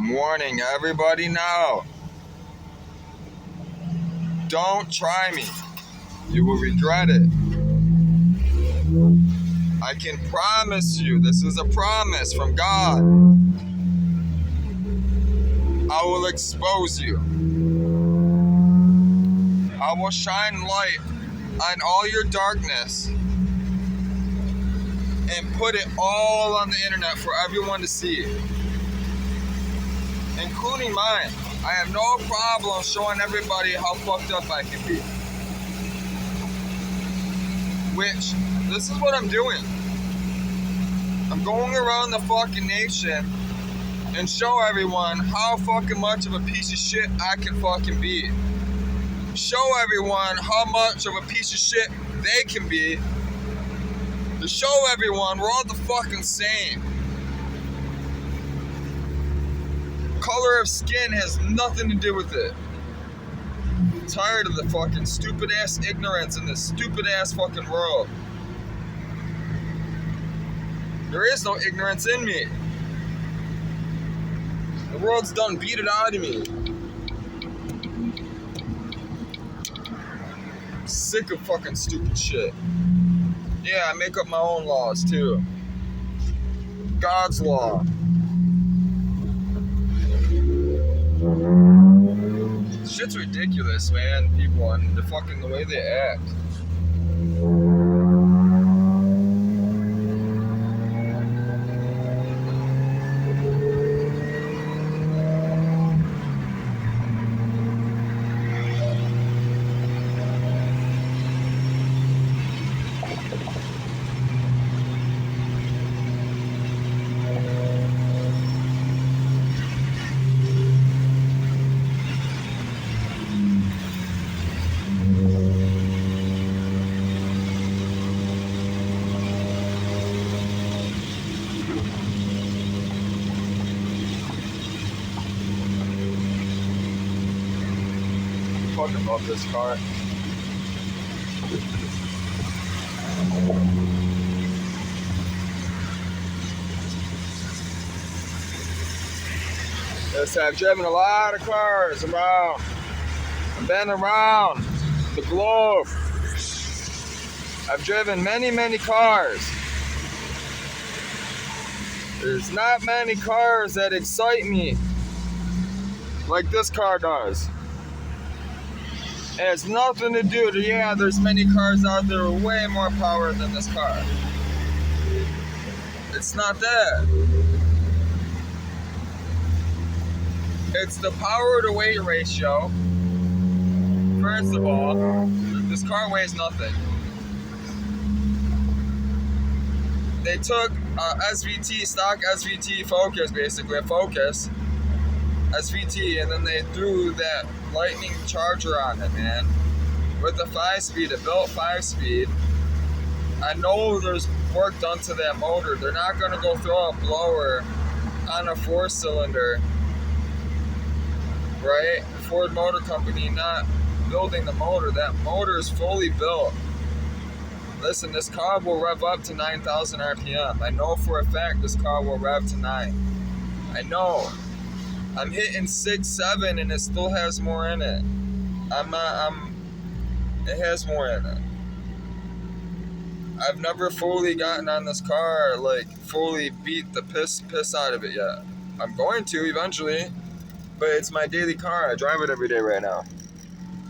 warning everybody now. Don't try me. You will regret it. I can promise you, this is a promise from God. I will expose you. I will shine light on all your darkness and put it all on the internet for everyone to see, including mine. I have no problem showing everybody how fucked up I can be. Which, this is what I'm doing. I'm going around the fucking nation and show everyone how fucking much of a piece of shit I can fucking be. Show everyone how much of a piece of shit they can be. To show everyone we're all the fucking same. Color of skin has nothing to do with it. I'm tired of the fucking stupid ass ignorance in this stupid ass fucking world. There is no ignorance in me. The world's done beat it out of me. I'm sick of fucking stupid shit. Yeah, I make up my own laws too. God's law. Shit's ridiculous, man, people, and the way they act. I fucking love this car. Yes, I've driven a lot of cars around. I've been around the globe. I've driven many, many cars. There's not many cars that excite me like this car does. It has nothing to do with, yeah, there's many cars out there with way more power than this car. It's not that. It's the power to weight ratio. First of all, this car weighs nothing. They took SVT, stock SVT Focus, basically a Focus SVT, and then they threw that lightning charger on it, man. With the 5-speed, it built 5-speed. I know there's work done to that motor. They're not gonna go throw a blower on a 4-cylinder, right? Ford Motor Company not building the motor. That motor is fully built. Listen, this car will rev up to 9,000 RPM. I know for a fact this car will rev to 9. I know. I'm hitting 6, 7, and it still has more in it. It has more in it. I've never fully gotten on this car, like, fully beat the piss out of it yet. I'm going to eventually, but it's my daily car. I drive it every day right now.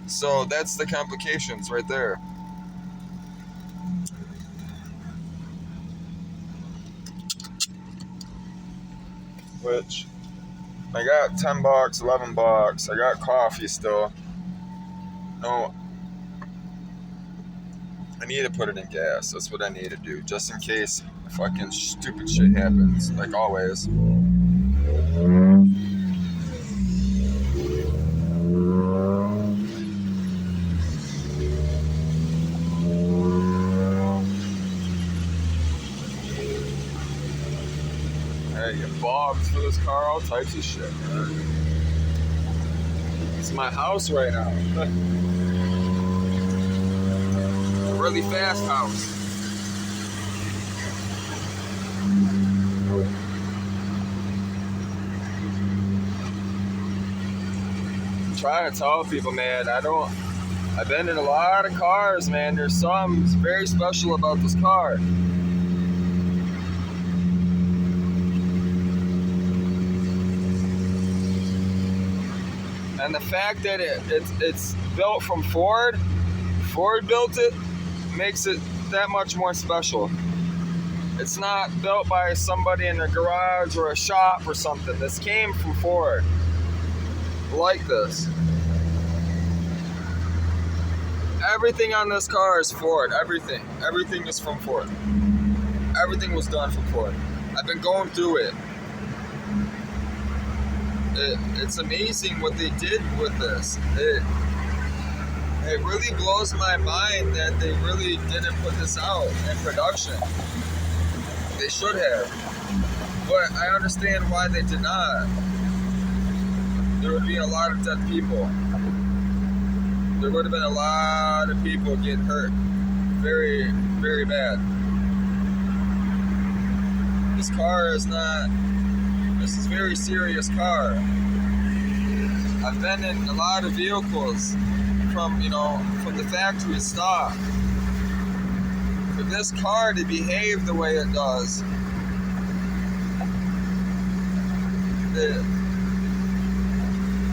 So that's the complications right there. Which, I got $10, $11. I got coffee still. No, I need to put it in gas. That's what I need to do, just in case fucking stupid shit happens, like always. I get bombs for this car, all types of shit, man. It's my house right now. A really fast house. trying to tell people, man, I've been in a lot of cars, man. There's something very special about this car. And the fact that it's built from Ford built it, makes it that much more special. It's not built by somebody in a garage or a shop or something. This came from Ford. Like this. Everything on this car is Ford. Everything. Everything is from Ford. Everything was done from Ford. I've been going through it. It's amazing what they did with this. It really blows my mind that they really didn't put this out in production. They should have. But I understand why they did not. There would be a lot of dead people. There would have been a lot of people getting hurt. Very, very bad. This is a very serious car. I've been in a lot of vehicles from the factory stock. For this car to behave the way it does,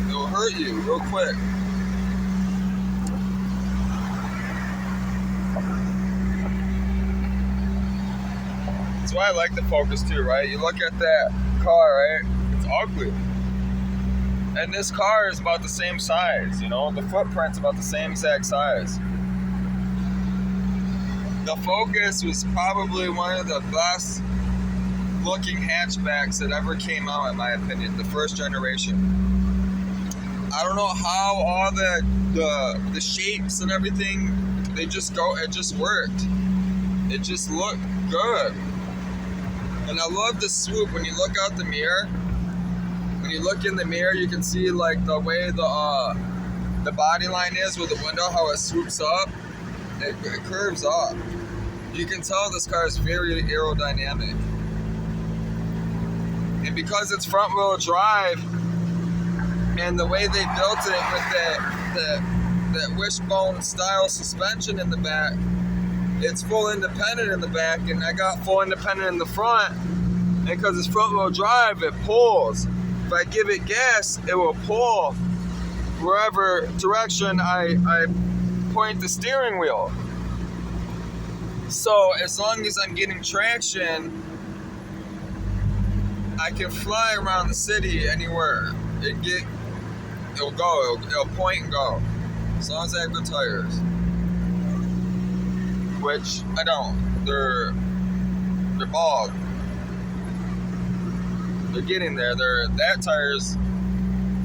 it'll hurt you real quick. That's why I like the Focus too, right? You look at that car, right? It's ugly. And this car is about the same size, the footprint's about the same exact size. The Focus was probably one of the best looking hatchbacks that ever came out, in my opinion, the first generation. I don't know how all the shapes and everything, it just worked. It just looked good. And I love the swoop. When you look out the mirror, when you look in the mirror, you can see like the way the body line is with the window, how it swoops up. It curves up. You can tell this car is very aerodynamic. And because it's front wheel drive, and the way they built it with that wishbone style suspension in the back, it's full independent in the back, and I got full independent in the front. And because it's front wheel drive, it pulls. If I give it gas, it will pull wherever direction I point the steering wheel. So as long as I'm getting traction, I can fly around the city anywhere. It'll go. It'll point and go. As long as I have good tires. Which I don't. They're bald. They're getting there. That tire's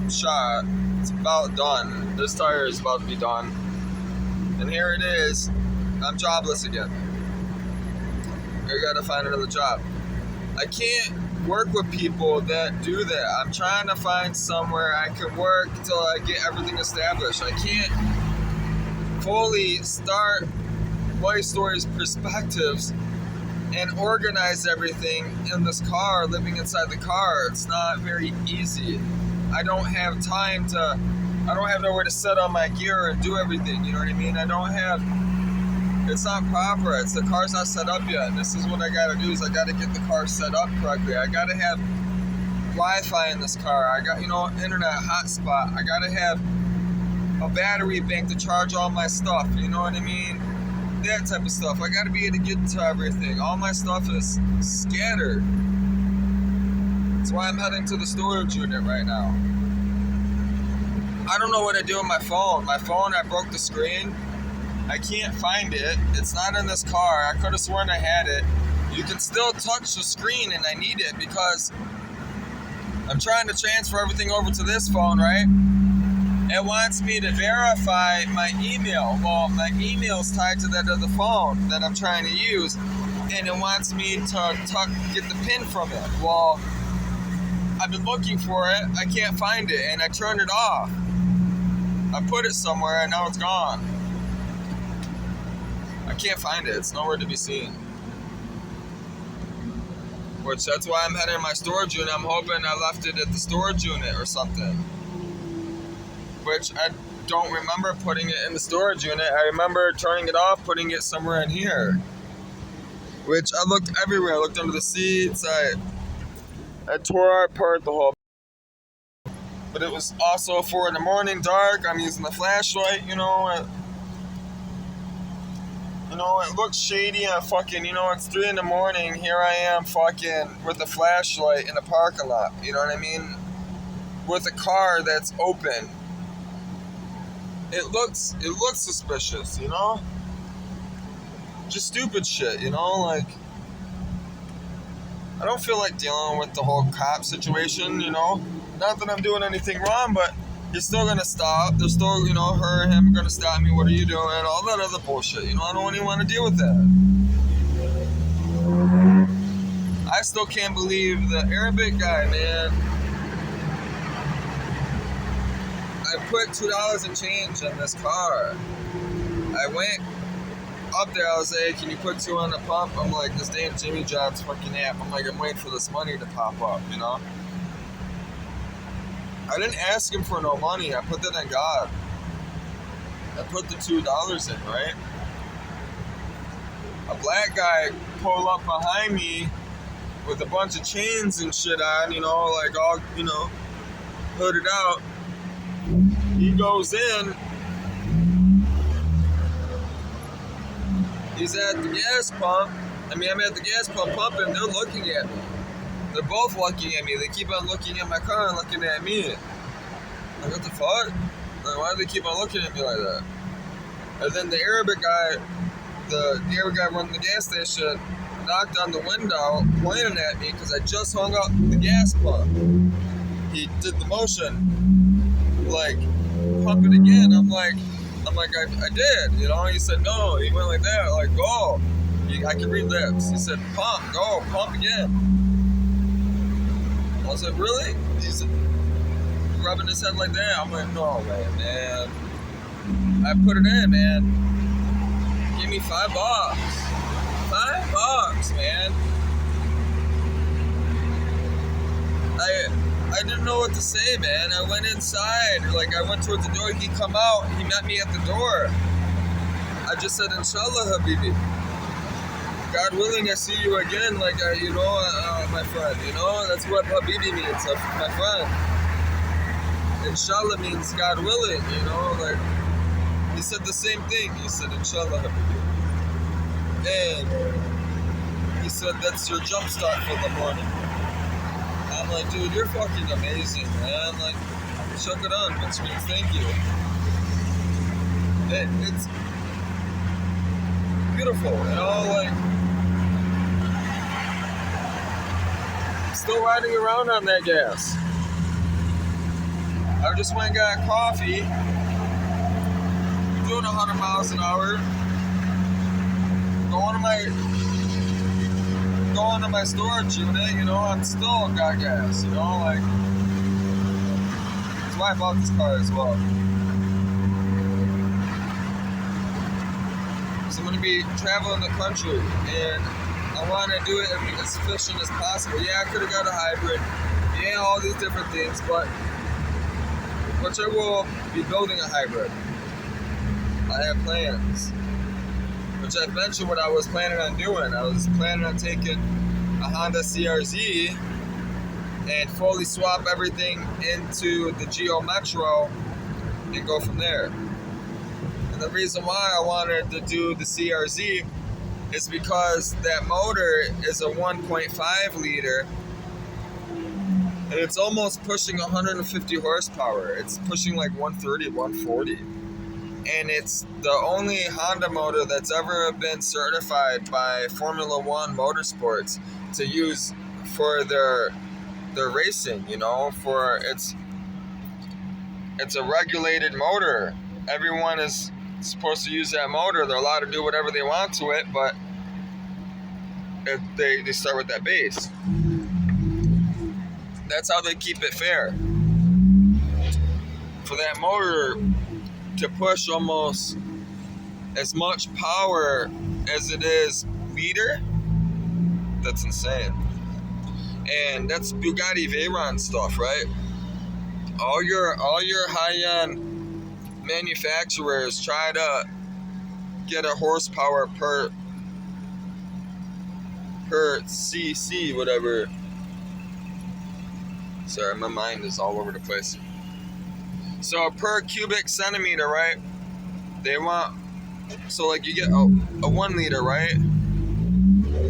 shot. It's about done. This tire is about to be done. And here it is. I'm jobless again. I gotta find another job. I can't work with people that do that. I'm trying to find somewhere I can work until I get everything established. I can't fully start Life Stories perspectives and organize everything in this car, living inside the car. It's not very easy. I don't have nowhere to set on my gear and do everything, you know what I mean? It's not proper. The car's not set up yet. And this is what I gotta do, is I gotta get the car set up correctly. I gotta have Wi-Fi in this car. I got, internet hotspot. I gotta have a battery bank to charge all my stuff, you know what I mean? That type of stuff. I gotta be able to get to everything. All my stuff is scattered. That's why I'm heading to the storage unit right now. I don't know what to do with my phone. My phone, I broke the screen. I can't find it. It's not in this car. I could have sworn I had it. You can still touch the screen, and I need it because I'm trying to transfer everything over to this phone, right? It wants me to verify my email. Well, my email's tied to that other phone that I'm trying to use, and it wants me to get the pin from it. Well, I've been looking for it. I can't find it, and I turned it off. I put it somewhere, and now it's gone. I can't find it. It's nowhere to be seen. Which, that's why I'm heading to my storage unit. I'm hoping I left it at the storage unit or something. which I don't remember putting it in the storage unit. I remember turning it off, putting it somewhere in here. Which I looked everywhere. I looked under the seats. I tore apart the whole. But it was also 4 in the morning, dark. I'm using the flashlight, you know. It looks shady and fucking, it's 3 in the morning. Here I am fucking with a flashlight in a parking lot. You know what I mean? With a car that's open. It looks suspicious, Just stupid shit, like I don't feel like dealing with the whole cop situation, Not that I'm doing anything wrong, but you're still gonna stop. They're still, her and him are gonna stop me. What are you doing? All that other bullshit. I don't even want to deal with that. I still can't believe the Arabic guy, man. I put $2 and change in this car. I went up there, I was like, can you put 2 on the pump? I'm like, this damn Jimmy John's fucking app. I'm like, I'm waiting for this money to pop up, I didn't ask him for no money. I put that on God. I put the $2 in, right? A black guy pulled up behind me with a bunch of chains and shit on, like all, hooded out. He goes in. He's at the gas pump. I'm at the gas pump pumping. They're looking at me. They're both looking at me. They keep on looking at my car and looking at me. Like, what the fuck? Like, why do they keep on looking at me like that? And then the Arabic guy running the gas station, knocked on the window, pointing at me because I just hung up the gas pump. He did the motion, like, pump it again. I'm like, I did, He said, no. He went like that, like, go. I can read lips. He said, pump, go, pump again. I was like, really? He's rubbing his head like that. I'm like, no way, man. I put it in, man. Give me $5. $5, man. I didn't know what to say, man. I went inside. Like, I went towards the door. He come out. He met me at the door. I just said, Inshallah, Habibi. God willing, I see you again. Like, my friend. That's what Habibi means, my friend. Inshallah means God willing, Like, he said the same thing. He said, Inshallah, Habibi. And he said, that's your jump start for the morning. I'm like, dude, you're fucking amazing, man. Like, shukran, which means thank you. It's beautiful, like, still riding around on that gas. I just went and got coffee, doing 100 miles an hour, going to my storage unit, I'm still got gas, like, that's why I bought this car as well. So I'm going to be traveling the country, and I want to do it as efficient as possible. Yeah, I could have got a hybrid, yeah, all these different things, but which I will be building a hybrid. I have plans. Which I mentioned what I was planning on doing. I was planning on taking a Honda CRZ and fully swap everything into the Geo Metro and go from there. And the reason why I wanted to do the CRZ is because that motor is a 1.5 liter and it's almost pushing 150 horsepower. It's pushing like 130, 140. And it's the only Honda motor that's ever been certified by Formula One Motorsports to use for their racing, for it's a regulated motor. Everyone is supposed to use that motor. They're allowed to do whatever they want to it, but they start with that base. That's how they keep it fair. For that motor to push almost as much power as it is liter, that's insane. And that's Bugatti Veyron stuff, right? All your high-end manufacturers try to get a horsepower per cc, whatever. Sorry, my mind is all over the place. So per cubic centimeter, right? They want, so like you get a 1 liter, right?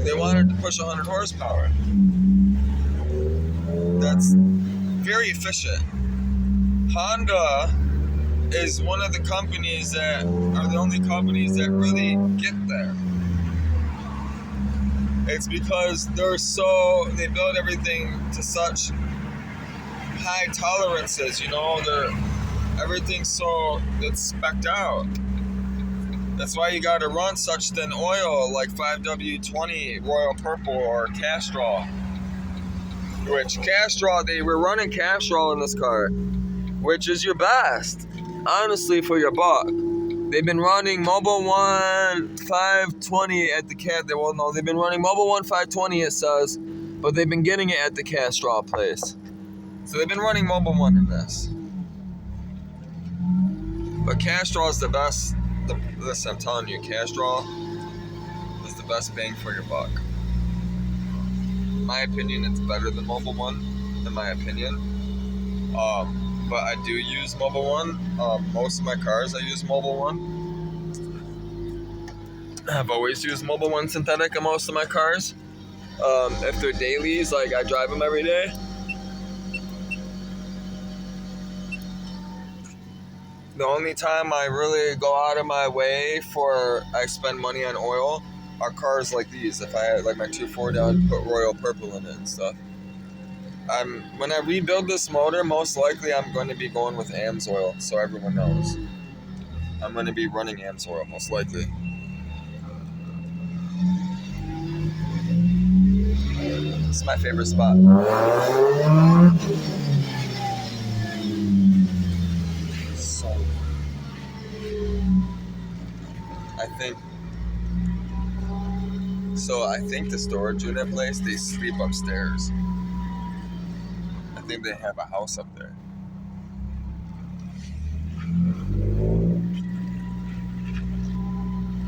They wanted to push 100 horsepower. That's very efficient. Honda is one of the companies that are the only companies that really get there. It's because they build everything to such high tolerances, you know, everything's it's specced out. That's why you gotta run such thin oil like 5W20 Royal Purple or Castrol. Which Castrol, they were running Castrol in this car, which is your best, honestly, for your buck. They've been running Mobil 1 520 at the they've been running Mobil 1 520, it says, but they've been getting it at the Castrol place. So they've been running Mobil 1 in this. But Castrol is the best. Listen, I'm telling you, Castrol is the best bang for your buck. In my opinion, it's better than Mobil 1, in my opinion. But I do use Mobil 1. Most of my cars I use Mobil 1. I've always used Mobil 1 synthetic in most of my cars. If they're dailies, like I drive them every day. The only time I really go out of my way I spend money on oil are cars like these. If I had like my 240, I would put Royal Purple in it and stuff. When I rebuild this motor, most likely I'm going to be going with AMSOIL, so everyone knows. I'm going to be running AMSOIL, most likely. This is my favorite spot. I think the storage unit place, they sleep upstairs. I think they have a house up there.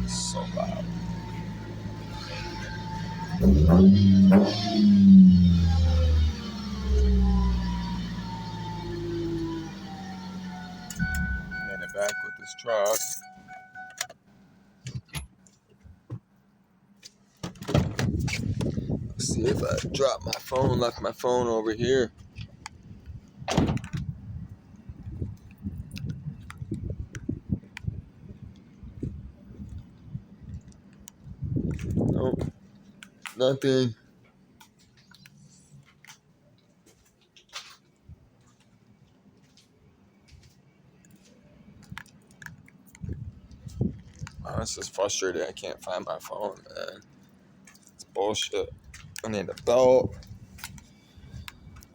So loud. And it back with this truck. Let's see if I dropped my phone, left my phone over here. Nope, nothing. Oh, this is frustrating. I can't find my phone, man. It's bullshit. I need a belt.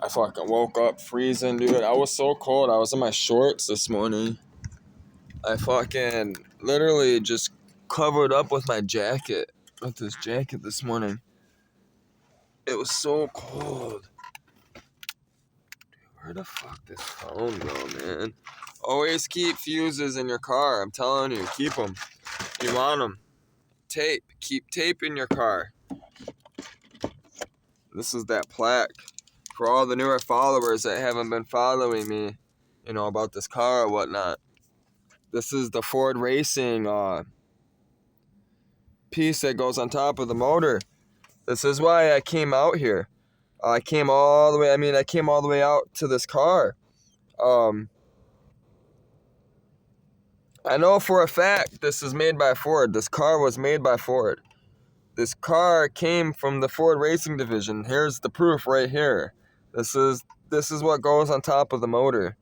I fucking woke up freezing, dude. I was so cold. I was in my shorts this morning. I fucking literally just covered up with my jacket, with this jacket this morning. It was so cold. Dude, where the fuck this phone go, man? Always keep fuses in your car. I'm telling you, keep them. You want them. Tape. Keep tape in your car. This is that plaque. For all the newer followers that haven't been following me, you know, about this car or whatnot. This is the Ford Racing piece that goes on top of the motor. This is why I came out here. I came all the way out to this car. I know for a fact this is made by Ford. This car was made by Ford. This car came from the Ford Racing division. Here's the proof right here. This is what goes on top of the motor.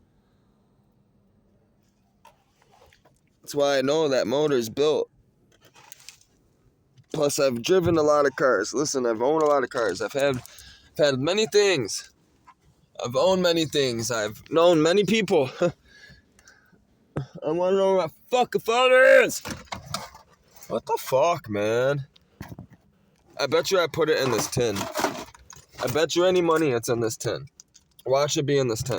That's why I know that motor is built. Plus, I've driven a lot of cars. Listen, I've owned a lot of cars. I've had many things. I've owned many things. I've known many people. I want to know where my fucking phone is. What the fuck, man? I bet you I put it in this tin. I bet you any money it's in this tin. Watch it be in this tin.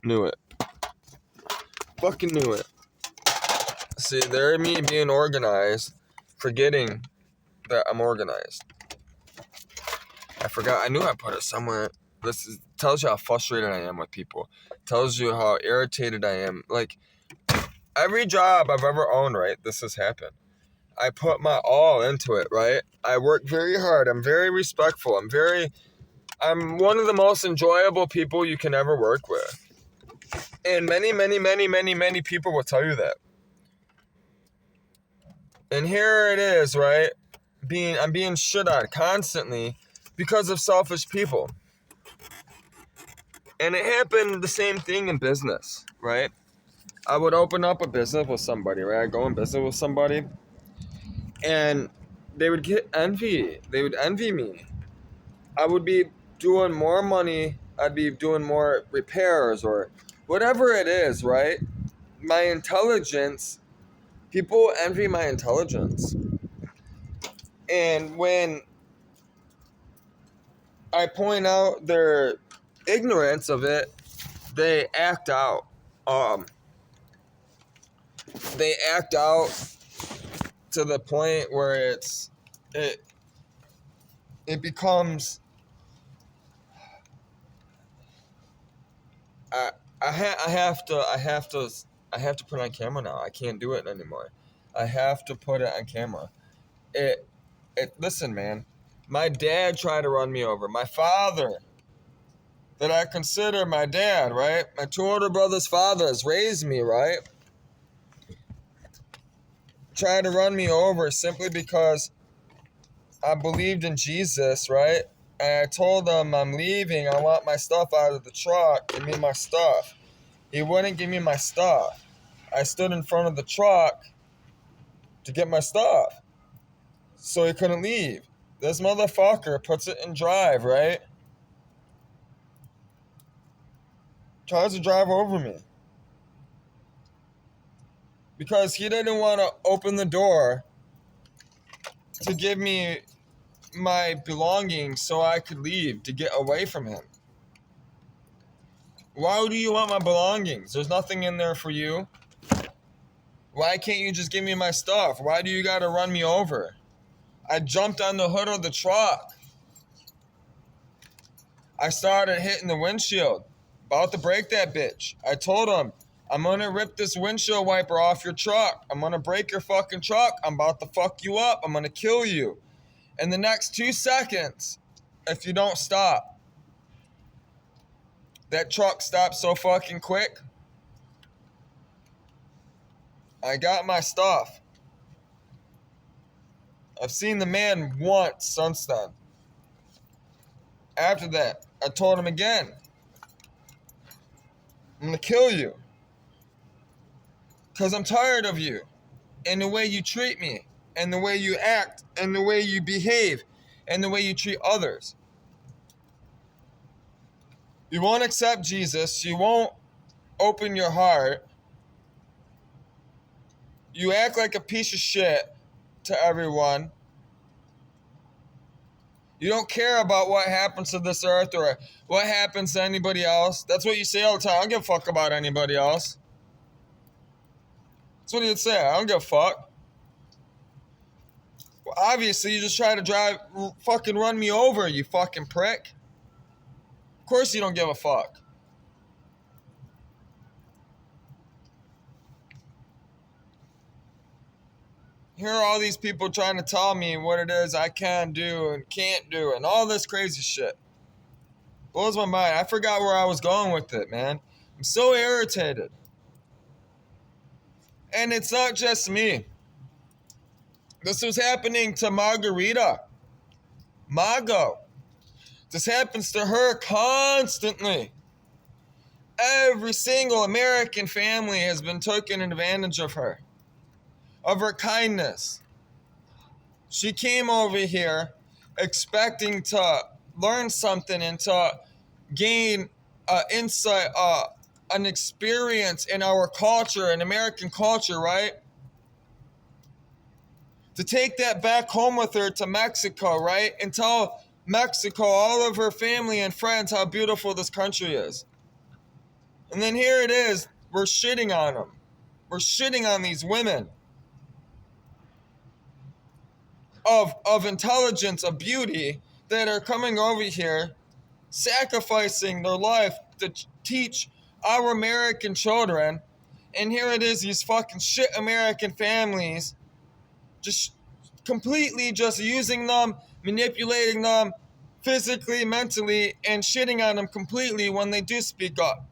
Knew it. fucking knew it. See, they're me being organized, forgetting that I'm organized. I forgot. I knew I put it somewhere. Tells you how frustrated I am with people. Tells you how irritated I am. Like, every job I've ever owned, right? This has happened. I put my all into it, right? I work very hard. I'm very respectful. I'm one of the most enjoyable people you can ever work with. And many people will tell you that. And here it is, right? I'm being shit on constantly because of selfish people. And it happened the same thing in business, right? I would open up a business with somebody, right? I'd go in business with somebody, and they would get envy. They would envy me. I would be doing more money. I'd be doing more repairs or whatever it is, right? My intelligence, people envy my intelligence. And when I point out their ignorance of it, they act out. They act out to the point where it becomes I have to put it on camera now. I can't do it anymore. I have to put it on camera. Listen, man. My dad tried to run me over. My father, that I consider my dad, right? My two older brothers' fathers raised me, right? Tried to run me over simply because I believed in Jesus, right? And I told him I'm leaving. I want my stuff out of the truck. Give me my stuff. He wouldn't give me my stuff. I stood in front of the truck to get my stuff, so he couldn't leave. This motherfucker puts it in drive, right? Tries to drive over me. Because he didn't want to open the door to give me my belongings so I could leave, to get away from him. Why do you want my belongings? There's nothing in there for you. Why can't you just give me my stuff? Why do you gotta run me over? I jumped on the hood of the truck. I started hitting the windshield. About to break that bitch. I told him, I'm gonna rip this windshield wiper off your truck. I'm gonna break your fucking truck. I'm about to fuck you up. I'm gonna kill you. In the next 2 seconds, if you don't stop. That truck stopped so fucking quick. I got my stuff. I've seen the man once since then. After that, I told him again, I'm gonna kill you. Because I'm tired of you. And the way you treat me. And the way you act. And the way you behave. And the way you treat others. You won't accept Jesus. You won't open your heart. You act like a piece of shit to everyone. You don't care about what happens to this earth or what happens to anybody else. That's what you say all the time. I don't give a fuck about anybody else. That's what you'd say. I don't give a fuck. Well, obviously, you just try to fucking run me over, you fucking prick. Of course you don't give a fuck. Here are all these people trying to tell me what it is I can do and can't do and all this crazy shit. Blows my mind. I forgot where I was going with it, man. I'm so irritated. And it's not just me. This was happening to Margarita. Margot. This happens to her constantly. Every single American family has been taking advantage of her kindness. She came over here expecting to learn something and to gain insight, an experience in our culture, in American culture, right? To take that back home with her to Mexico, right? And tell Mexico, all of her family and friends, how beautiful this country is. And then here it is, we're shitting on them. We're shitting on these women of intelligence, of beauty, that are coming over here, sacrificing their life to teach our American children. And here it is, these fucking shit American families just completely just using them, manipulating them physically, mentally, and shitting on them completely when they do speak up.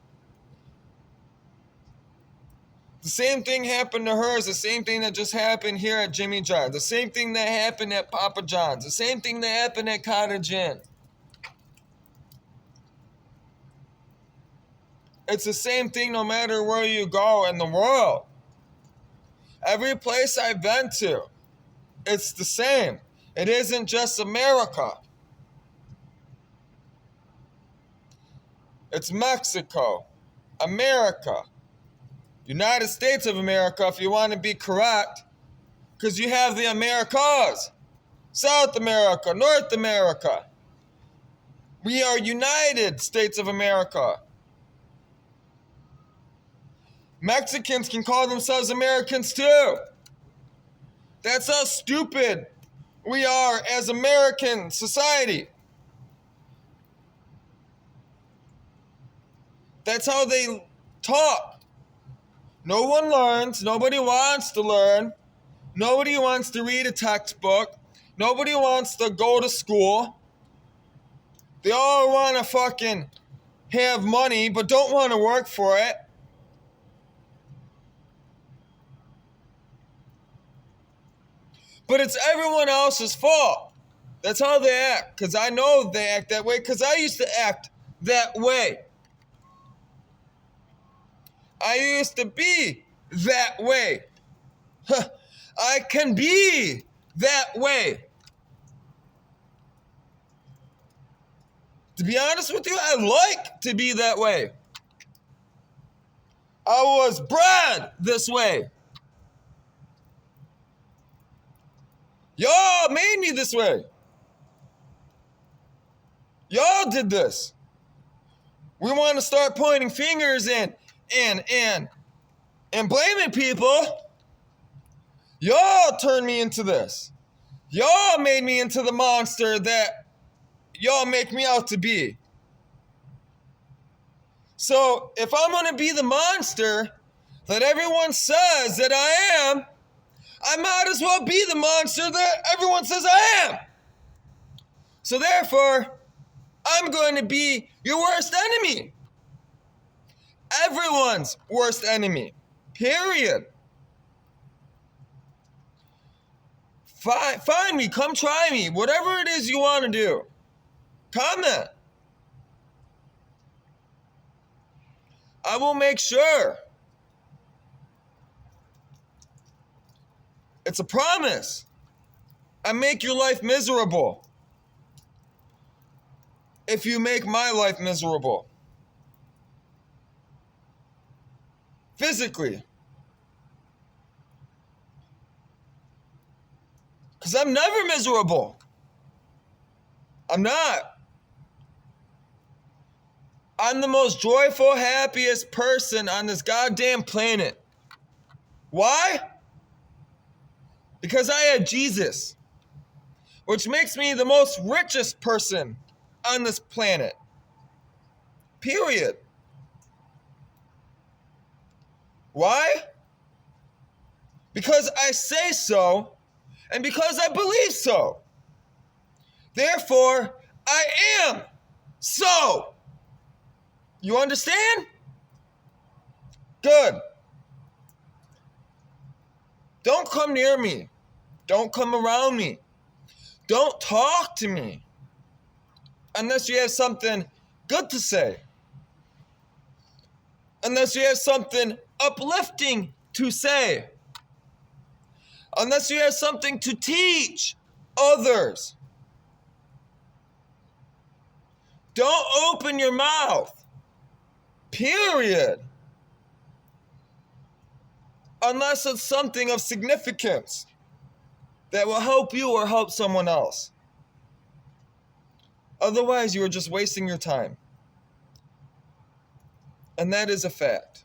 The same thing happened to her is the same thing that just happened here at Jimmy John's. The same thing that happened at Papa John's. The same thing that happened at Cottage Inn. It's the same thing no matter where you go in the world. Every place I've been to, it's the same. It isn't just America. It's Mexico, America, United States of America, if you want to be correct, because you have the Americas, South America, North America. We are United States of America. Mexicans can call themselves Americans too. That's how stupid we are as American society. That's how they talk. No one learns. Nobody wants to learn. Nobody wants to read a textbook. Nobody wants to go to school. They all want to fucking have money but don't want to work for it. But it's everyone else's fault. That's how they act. Because I know they act that way. Because I used to act that way. I used to be that way. I can be that way. To be honest with you, I like to be that way. I was bred this way. Y'all made me this way. Y'all did this. We want to start pointing fingers and blaming people. Y'all turned me into this. Y'all made me into the monster that y'all make me out to be. So if I'm going to be the monster that everyone says that I am, I might as well be the monster that everyone says I am. So therefore, I'm going to be your worst enemy. Everyone's worst enemy. Period. Find me. Come try me. Whatever it is you want to do. Comment. I will make sure. It's a promise. I make your life miserable. If you make my life miserable. Physically. Because I'm never miserable. I'm not. I'm the most joyful, happiest person on this goddamn planet. Why? Because I had Jesus, which makes me the most richest person on this planet. Period. Why? Because I say so, and because I believe so. Therefore, I am so. You understand? Good. Don't come near me. Don't come around me. Don't talk to me unless you have something good to say. Unless you have something uplifting to say. Unless you have something to teach others. Don't open your mouth. Period. Unless it's something of significance that will help you or help someone else. Otherwise, you are just wasting your time. And that is a fact.